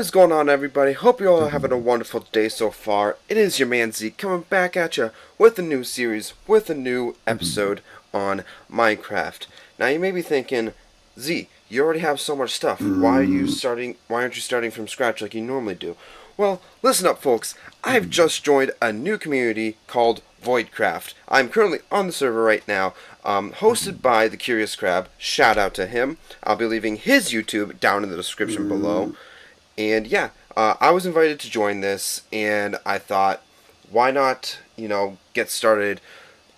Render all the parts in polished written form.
What is going on, everybody? Hope you're all having a wonderful day so far. It is your man Z coming back at you with a new series, with a new episode on Minecraft. Now you may be thinking, Z, you already have so much stuff. Why aren't you starting from scratch like you normally do? Well, listen up, folks. I've just joined a new community called VoidCraft. I'm currently on the server right now, hosted by TheCuriousCrab. Shout out to him. I'll be leaving his YouTube down in the description below. And yeah, I was invited to join this, and I thought, why not, get started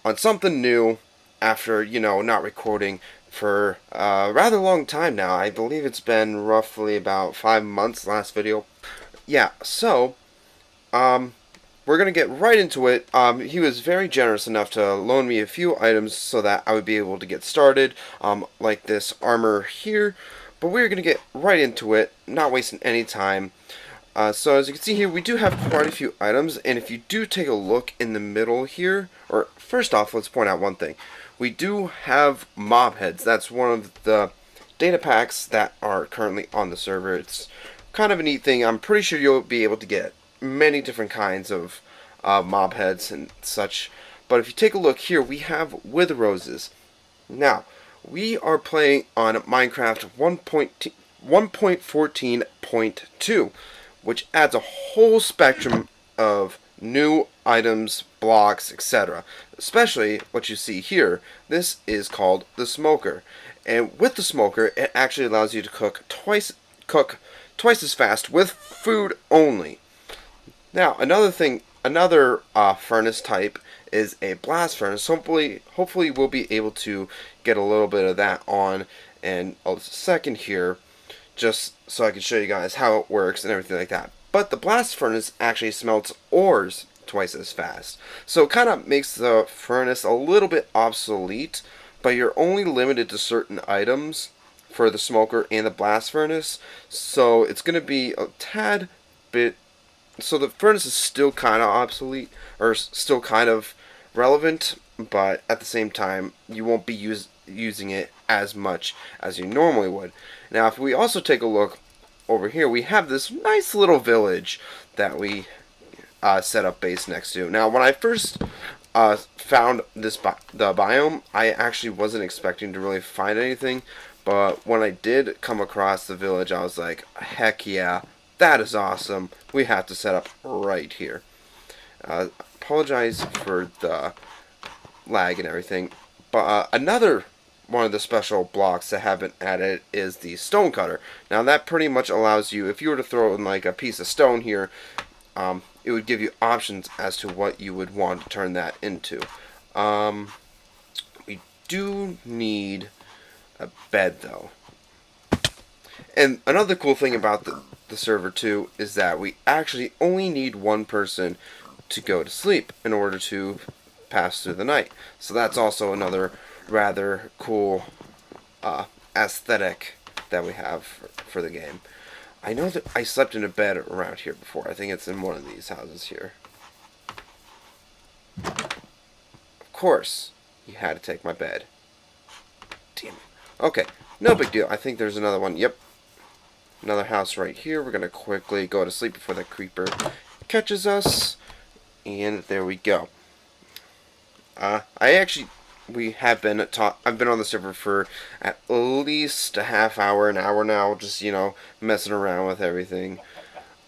on something new after, not recording for a rather long time now. I believe it's been roughly about 5 months, last video. Yeah, so, we're going to get right into it. He was very generous enough to loan me a few items so that I would be able to get started, like this armor here. But we're going to get right into it, not wasting any time. So as you can see here, we do have quite a few items, and if you do take a look in the middle here, or first off, let's point out one thing. We do have mob heads. That's one of the data packs that are currently on the server. It's kind of a neat thing. I'm pretty sure you'll be able to get many different kinds of mob heads and such. But if you take a look here, we have wither roses. Now, we are playing on Minecraft 1.14.2, which adds a whole spectrum of new items, blocks, etc. Especially what you see here. This is called the smoker. And with the smoker, it actually allows you to cook twice as fast with food only. Now, another furnace type is a blast furnace. Hopefully we'll be able to get a little bit of that on in a second here, just so I can show you guys how it works and everything like that. But the blast furnace actually smelts ores twice as fast, so it kind of makes the furnace a little bit obsolete, but you're only limited to certain items for the smoker and the blast furnace, so it's going to be a tad bit. So the furnace is still kind of obsolete, or still kind of relevant, but at the same time, you won't be using it as much as you normally would. Now, if we also take a look over here, we have this nice little village that we set up base next to. Now, when I first found the biome, I actually wasn't expecting to really find anything, but when I did come across the village, I was like, heck yeah. That is awesome. We have to set up right here. Apologize for the lag and everything. But another one of the special blocks that have been added is the stone cutter. Now that pretty much allows you, if you were to throw in like a piece of stone here, it would give you options as to what you would want to turn that into. We do need a bed though. And another cool thing about the server too is that we actually only need one person to go to sleep in order to pass through the night. So that's also another rather cool aesthetic that we have for the game. I know that I slept in a bed around here before. I think it's in one of these houses here. Of course, you had to take my bed. Damn it. Okay, no big deal. I think there's another one. Yep. Another house right here. We're going to quickly go to sleep before the creeper catches us. And there we go. I've been on the server for at least a half hour, an hour now, just, messing around with everything.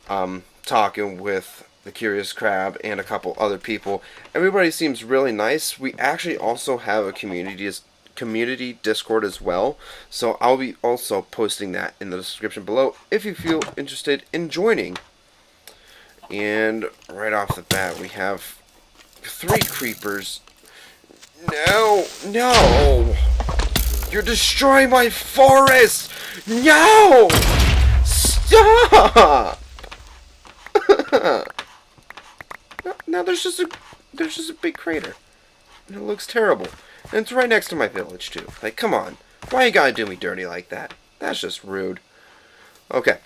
Talking with the Curious Crab and a couple other people. Everybody seems really nice. We actually also have a community Discord as well, so I'll be also posting that in the description below if you feel interested in joining. And right off the bat, we have 3 creepers. No, you're destroying my forest. No, stop. Now there's just a big crater, and it looks terrible. And it's right next to my village, too. Like, come on. Why you gotta do me dirty like that? That's just rude. Okay.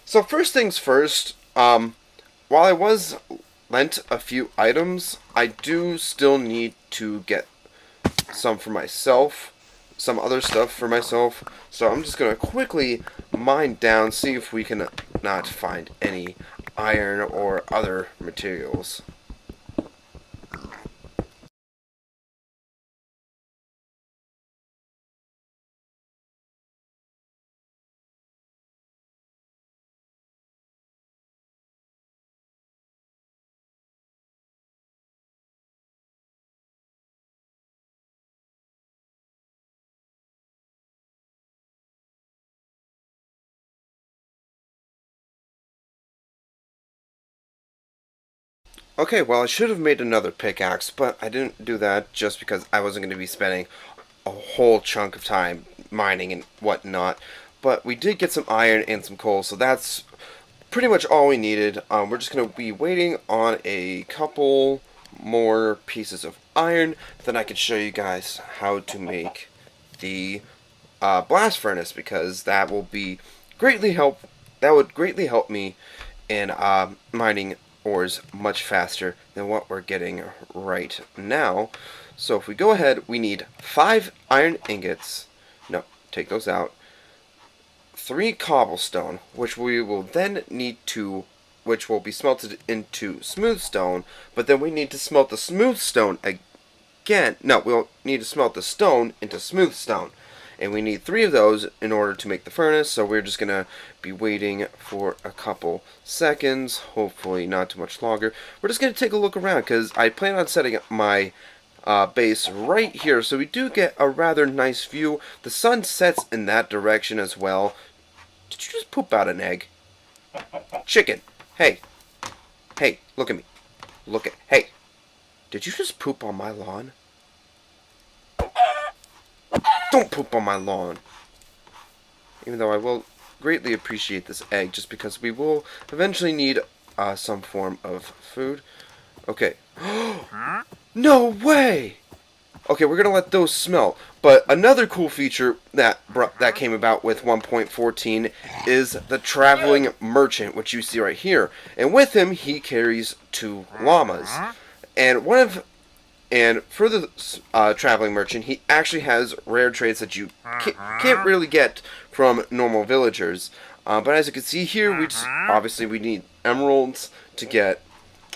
So, first things first, while I was lent a few items, I do still need to get some for myself. Some other stuff for myself. So, I'm just gonna quickly mine down, see if we can not find any iron or other materials. Okay, well, I should have made another pickaxe, but I didn't do that just because I wasn't going to be spending a whole chunk of time mining and whatnot. But we did get some iron and some coal, so that's pretty much all we needed. We're just going to be waiting on a couple more pieces of iron, then I can show you guys how to make the blast furnace, because that will be that would greatly help me in mining ores much faster than what we're getting right now. So if we go ahead, we need 5 iron ingots. No, take those out. 3 cobblestone, which we will then need to, which will be smelted into smooth stone, but then we need to smelt the smooth stone again. No, we'll need to smelt the stone into smooth stone. And we need 3 of those in order to make the furnace, so we're just going to be waiting for a couple seconds, hopefully not too much longer. We're just going to take a look around, because I plan on setting up my base right here, so we do get a rather nice view. The sun sets in that direction as well. Did you just poop out an egg? Chicken, hey, hey, look at me. Hey, did you just poop on my lawn? Don't poop on my lawn. Even though I will greatly appreciate this egg, just because we will eventually need some form of food. Okay. No way! Okay, we're gonna let those smelt. But another cool feature that came about with 1.14 is the traveling merchant, which you see right here. And with him, he carries 2 llamas. And for the traveling merchant, he actually has rare traits that you can't really get from normal villagers. But as you can see here, obviously we need emeralds to get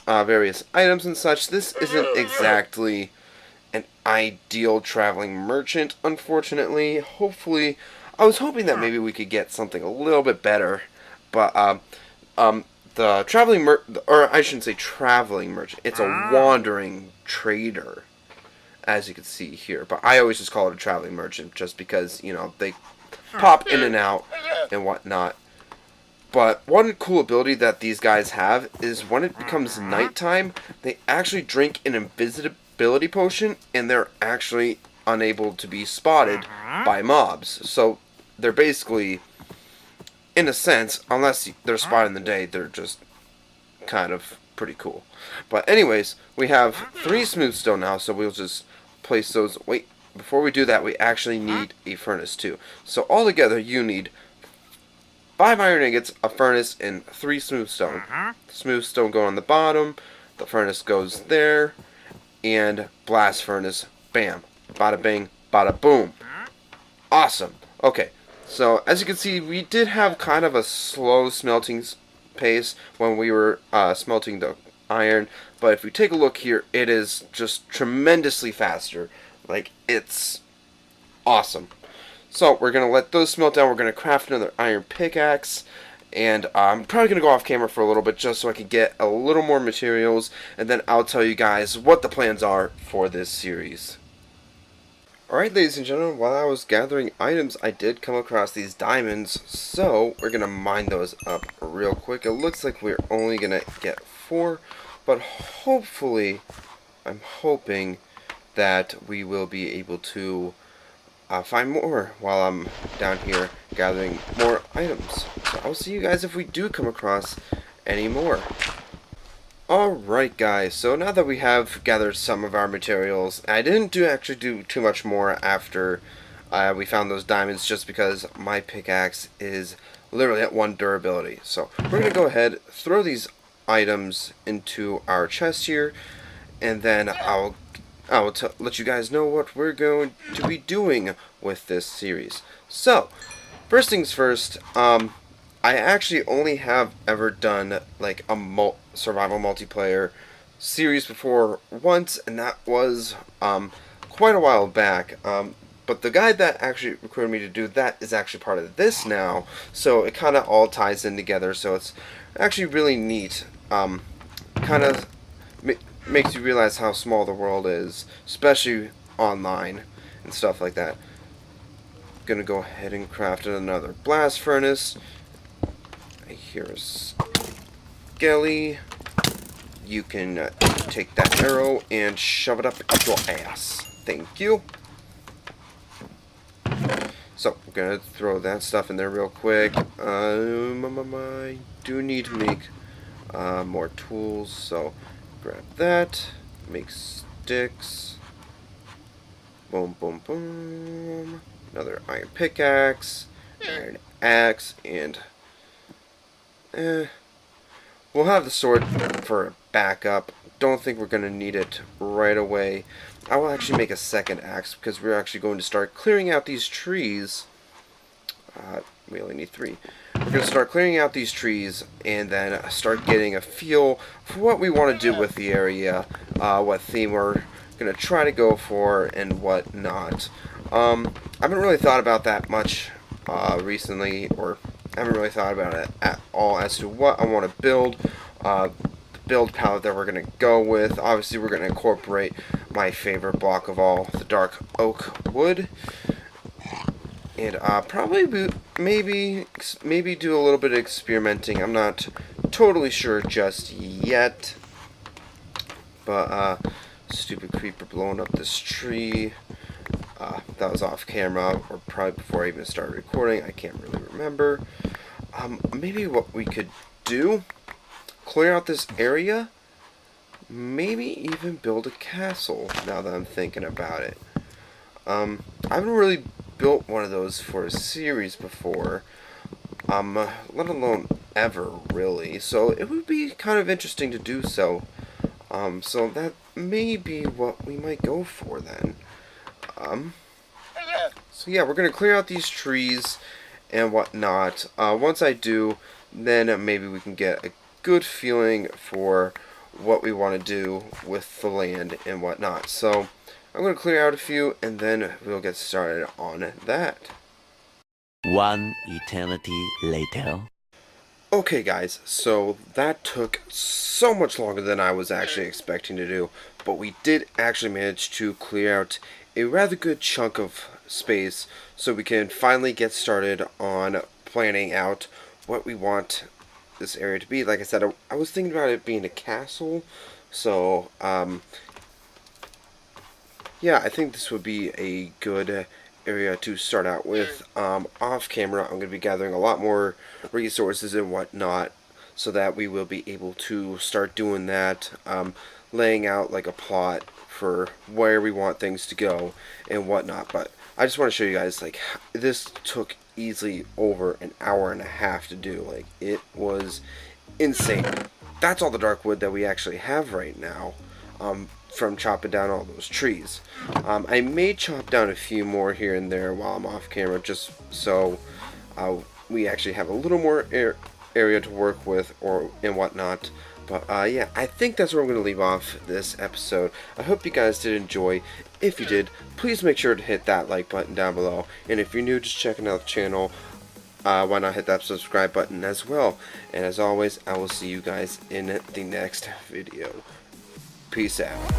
various items and such. This isn't exactly an ideal traveling merchant, unfortunately. Hopefully, I was hoping that maybe we could get something a little bit better. But the traveling or I shouldn't say traveling merchant. It's a wandering trader, as you can see here. But I always just call it a traveling merchant, just because, you know, they pop in and out and whatnot. But one cool ability that these guys have is when it becomes nighttime, they actually drink an invisibility potion, and they're actually unable to be spotted by mobs. So they're basically, in a sense, unless they're spotted in the day, they're just kind of pretty cool. But anyways, we have 3 smooth stone now, so we'll just place those. Wait, before we do that, we actually need a furnace too. So altogether, you need 5 iron ingots, a furnace, and 3 smooth stone. Smooth stone go on the bottom, the furnace goes there, and blast furnace, bam, bada bing, bada boom. Awesome. Okay, so as you can see, we did have kind of a slow smelting pace when we were smelting the iron, but if we take a look here, it is just tremendously faster. Like, it's awesome. So we're going to let those smelt down. We're going to craft another iron pickaxe, and I'm probably going to go off camera for a little bit just so I can get a little more materials, and then I'll tell you guys what the plans are for this series. Alright, ladies and gentlemen, while I was gathering items, I did come across these diamonds, so we're going to mine those up real quick. It looks like we're only going to get 4, but hopefully, I'm hoping that we will be able to find more while I'm down here gathering more items. So I'll see you guys if we do come across any more. Alright guys, so now that we have gathered some of our materials, I didn't actually do too much more after we found those diamonds, just because my pickaxe is literally at 1 durability. So we're going to go ahead, throw these items into our chest here, and then I will let you guys know what we're going to be doing with this series. So, first things first, I actually only have ever done like a survival multiplayer series before once, and that was quite a while back. But the guy that actually recruited me to do that is actually part of this now, so it kind of all ties in together. So it's actually really neat. Kind of makes you realize how small the world is, especially online and stuff like that. Gonna go ahead and craft another blast furnace. I hear a skelly. You can take that arrow and shove it up your ass. Thank you. So, I'm gonna throw that stuff in there real quick. I do need to make more tools, so grab that. Make sticks. Boom, boom, boom. Another iron pickaxe, iron axe, and we'll have the sword for backup. Don't think we're going to need it right away. I will actually make a second axe because we're actually going to start clearing out these trees. We only need 3. We're going to start clearing out these trees and then start getting a feel for what we want to do with the area, what theme we're going to try to go for, and what not. I haven't really thought about that much recently, or I haven't really thought about it at all as to what I want to build. The build palette that we're going to go with. Obviously, we're going to incorporate my favorite block of all, the dark oak wood. And probably maybe do a little bit of experimenting. I'm not totally sure just yet. But stupid creeper blowing up this tree. That was off camera, or probably before I even started recording. I can't really remember. Maybe what we could do, clear out this area, maybe even build a castle, now that I'm thinking about it. I haven't really built one of those for a series before, let alone ever, really, so it would be kind of interesting to do so. So that may be what we might go for then. So yeah, we're going to clear out these trees and whatnot. Once I do, then maybe we can get a good feeling for what we want to do with the land and whatnot. So I'm going to clear out a few and then we'll get started on that. One eternity later. Okay guys, so that took so much longer than I was actually expecting to do, but we did actually manage to clear out a rather good chunk of space so we can finally get started on planning out what we want this area to be. Like I said, I was thinking about it being a castle, so yeah, I think this would be a good area to start out with. Off camera, I'm going to be gathering a lot more resources and whatnot so that we will be able to start doing that, laying out like a plot for where we want things to go and whatnot. But I just want to show you guys, like, this took easily over an hour and a half to do. Like, it was insane. That's all the dark wood that we actually have right now, from chopping down all those trees. I may chop down a few more here and there while I'm off camera, just so we actually have a little more area to work with and whatnot. But yeah, I think that's where I'm going to leave off this episode. I hope you guys did enjoy. If you did, please make sure to hit that like button down below. And if you're new, just checking out the channel, why not hit that subscribe button as well. And as always, I will see you guys in the next video. Peace out.